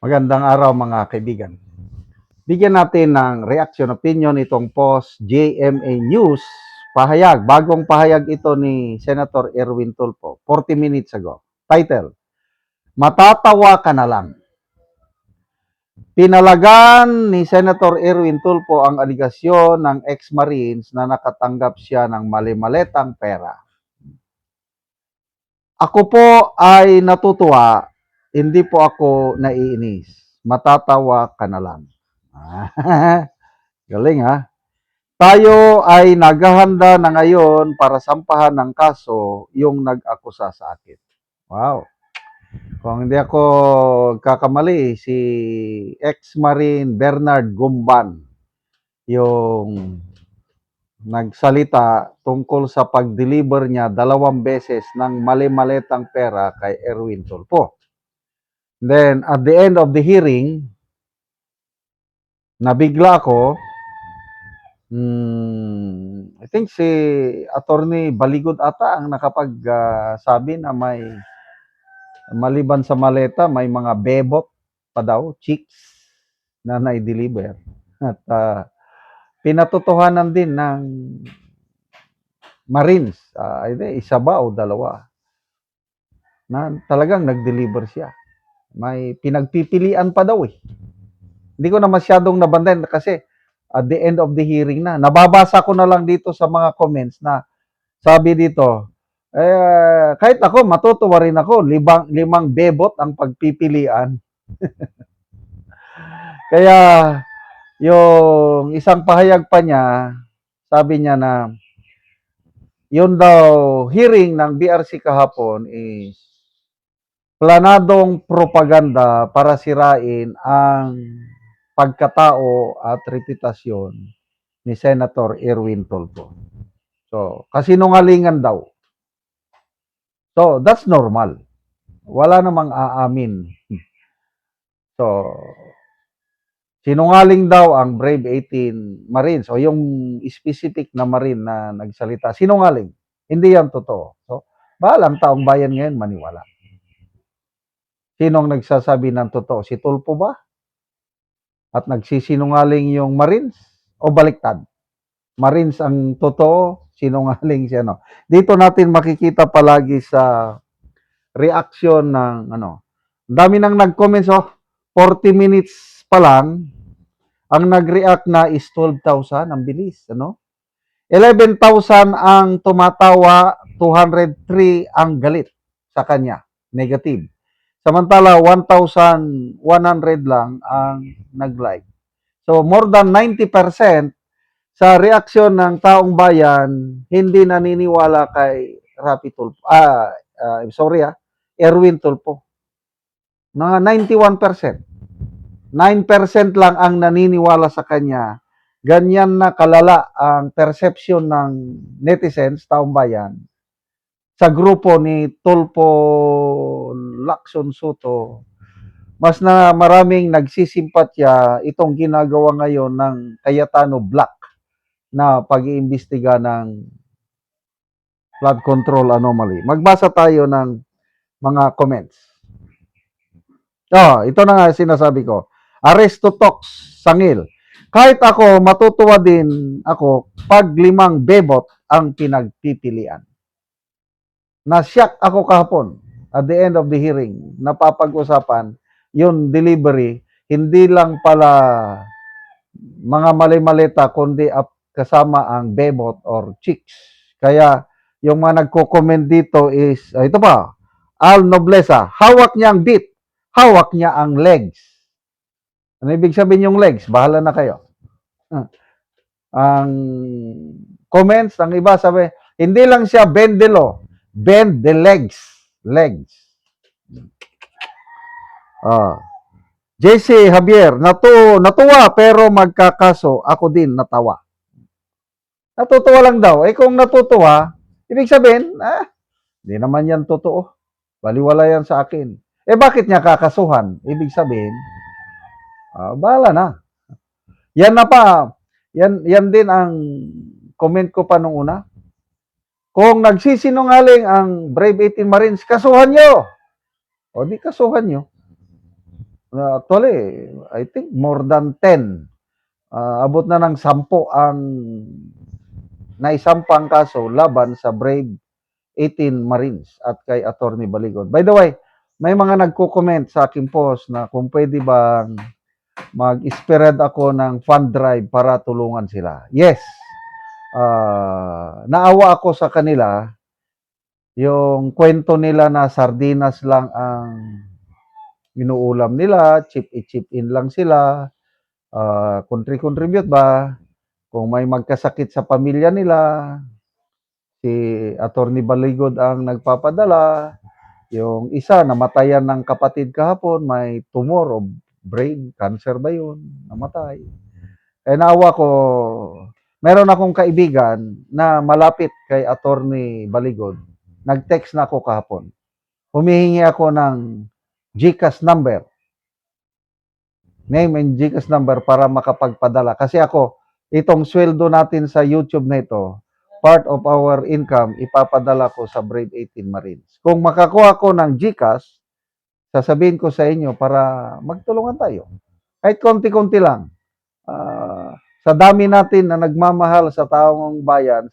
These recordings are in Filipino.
Magandang araw mga kaibigan. Bigyan natin ng reaction opinion itong post JMA News. Pahayag, bagong pahayag ito ni Senator Erwin Tulfo 40 minutes ago. Title, Matatawa ka na lang. Pinalagan ni Senator Erwin Tulfo ang aligasyon ng ex-Marines na nakatanggap siya ng mali-maletang pera. Ako po ay natutuwa, hindi po ako naiinis. Matatawa ka na lang. Galing ha? Tayo ay naghahanda na ngayon para sampahan ng kaso yung nag-akusa sa akin. Wow. Kung hindi ako kakamali, si ex-Marine Bernard Gumban yung nagsalita tungkol sa pag-deliver niya 2 beses ng mali-maletang pera kay Erwin Tulfo. Then, at the end of the hearing, nabigla ako. I think si Attorney Baligod ata ang nakapagsabi na may maliban sa maleta, may mga bebot pa daw, chicks na na-deliver. At pinatotohanan din ng Marines, isa ba o dalawa, na talagang nag-deliver siya. May pinagpipilian pa daw eh. Hindi ko na masyadong nabantayan kasi at the end of the hearing na. Nababasa ko na lang dito sa mga comments na sabi dito, kahit ako, matutuwa rin ako, limang bebot ang pagpipilian. Kaya, yung isang pahayag pa niya, sabi niya na, yun daw, hearing ng BRC kahapon is planadong propaganda para sirain ang pagkatao at reputasyon ni Senator Erwin Tulfo. So, kasinungalingan daw. So, that's normal. Wala namang aamin. So, sinungaling daw ang Brave 18 Marines o yung specific na Marine na nagsalita. Sinungaling. Hindi yan totoo. So, bahalang taong bayan ngayon maniwala. Sinong nagsasabi ng totoo? Si Tulfo ba? At nagsisinungaling yung Marines? O baliktad? Marines ang totoo, sinungaling siya. No? Dito natin makikita palagi sa reaction ng dami nang nag-comments 40 minutes pa lang ang nag-react na is 12,000 ang bilis 11,000 ang tumatawa, 203 ang galit sa kanya, negative. Samantala 1,100 lang ang nag-like. So more than 90% sa reaksyon ng taong bayan hindi naniniwala kay Erwin Tulfo. Mga 91%. 9% lang ang naniniwala sa kanya. Ganyan na kalala ang perception ng netizens, taong bayan, sa grupo ni Tulfo Lacson Soto. Mas na maraming nagsisimpatya itong ginagawa ngayon ng Cayetano Black na pag-iimbestiga ng flood control anomaly. Magbasa tayo ng mga comments. Ito na nga sinasabi ko. Aresto Talks, Sangil. Kahit ako, matutuwa din ako pag 5 bebot ang pinagpipilian. Na-shock ako kahapon at the end of the hearing. Napapag-usapan yung delivery, hindi lang pala mga mali-maleta, kundi kasama ang bebot or chicks. Kaya yung mga nagko-comment dito is, ito pa, Al Noblesa, hawak niya ang beat, hawak niya ang legs. Ano ibig sabihin yung legs? Bahala na kayo. Ang comments, ang iba sabi, hindi lang siya bendelo, bend the legs. Legs. JC Javier, natuwa pero magkakaso, ako din natawa. Natutuwa lang daw. Kung natutuwa, ibig sabihin, hindi naman yan totoo. Baliwala yan sa akin. Bakit niya kakasuhan? Ibig sabihin, bahala na. Yan na pa, yan din ang comment ko pa nung una. Kung nagsisinungaling ang Brave 18 Marines, kasuhan nyo. O di kasuhan nyo. Actually, I think more than 10. Abot na ng 10 ang naisampang kaso laban sa Brave 18 Marines at kay Attorney Baligon. By the way, may mga nagko-comment sa aking post na kung pwede bang mag-spread ako ng fund drive para tulungan sila. Yes, naawa ako sa kanila. Yung kwento nila na sardinas lang ang inuulam nila, chip in lang sila, contribute ba? Kung may magkasakit sa pamilya nila, si Attorney Baligod ang nagpapadala. Yung isa, namatayan ng kapatid kahapon, may tumor o brain cancer ba yun? Namatay. Eh naawa ko, meron akong kaibigan na malapit kay Attorney Baligod. Nag-text na ako kahapon. Humihingi ako ng GCash number. Name and GCash number para makapagpadala. Kasi ako, itong sweldo natin sa YouTube na ito, part of our income, ipapadala ko sa Brave 18 Marines. Kung makakuha ko ng GCash, sasabihin ko sa inyo para magtulungan tayo. Kahit konti-konti lang. Sa dami natin na nagmamahal sa taong bayan,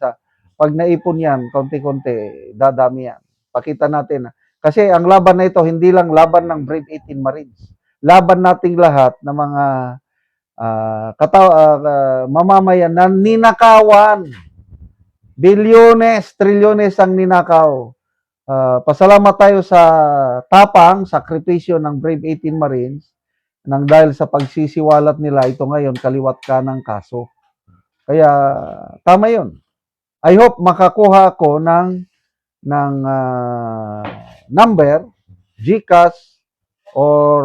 pag naipon yan, konti-konti, dadami yan. Pakita natin. Kasi ang laban na ito, hindi lang laban ng Brave 18 Marines. Laban nating lahat ng mga mamamayan na ninakawan. Bilyones, trilyones ang ninakaw. Pasalamat tayo sa tapang, sakripisyo ng Brave 18 Marines nang dahil sa pagsisiwalat nila, ito ngayon kaliwat ka ng kaso. Kaya tama yun. I hope makakuha ako ng number, GCash, or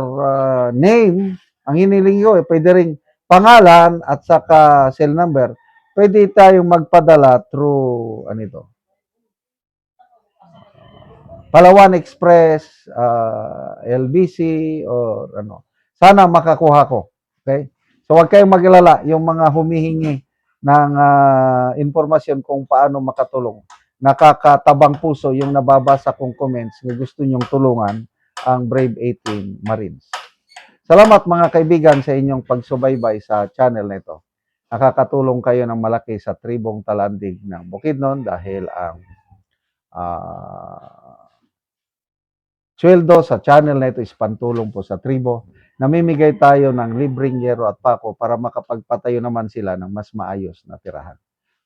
name. Ang hiniling ko, pwede rin pangalan at saka cell number. Pwede tayong magpadala through, Palawan Express, LBC, or Sana makakuha ko. Okay? So, huwag kayong maglala yung mga humihingi ng informasyon kung paano makatulong. Nakakatabang puso yung nababasa kong comments na gusto nyong tulungan ang Brave 18 Marines. Salamat mga kaibigan sa inyong pagsubaybay sa channel na ito. Nakakatulong kayo ng malaki sa tribong Talandig ng Bukidnon dahil ang sweldo sa channel na ito is pantulong po sa tribo. Namimigay tayo ng libreng yero at pako para makapagpatayo naman sila ng mas maayos na tirahan.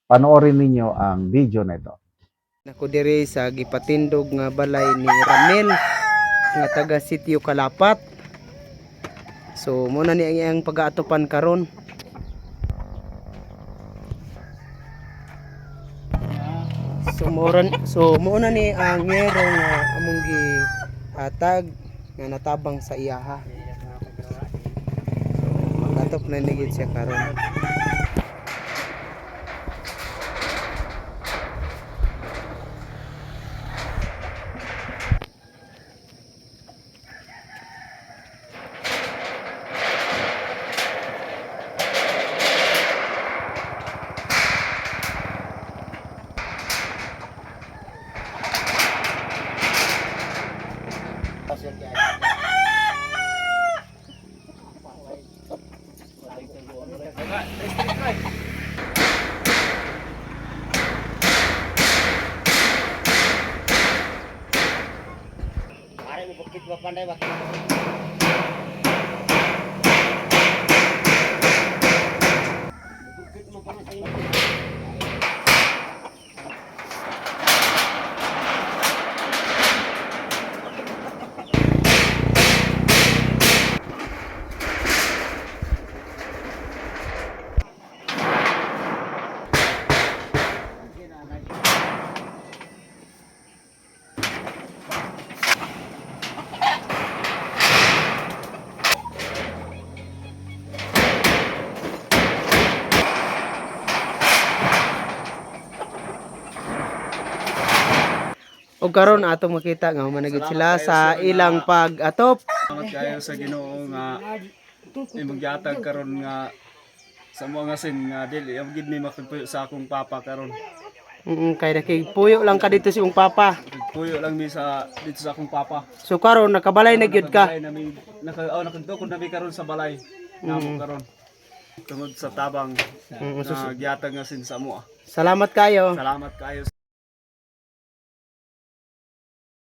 Panoorin ninyo ang video na ito. Ako diri sa gipatindog nga balay ni Ramel nga taga Sitio Kalapat. So muna ni ang pag-aatopan karon. So muna ni ang yero nga among gihatag nga natabang sa iyaha. Mag-atop na nigit siya karon. Pandai ba? O karon atong makita nga managid sila sa ilang pag-atop. Salamat kayo sa Ginoo nga imong gihatag karon nga sa mga sin nga dili ang gid mi makagpuyo sa akong papa karon. Kay nakigpuyo lang ka dito si ung papa. Puyo lang mi sa dito sa akong papa. So karon nakabalay na gyud ka. Balay nami nakadukod nami karon sa balay. Namo karon. Tungod sa tabang na giyatag nga sin sa amo. Salamat kayo. Salamat kayo.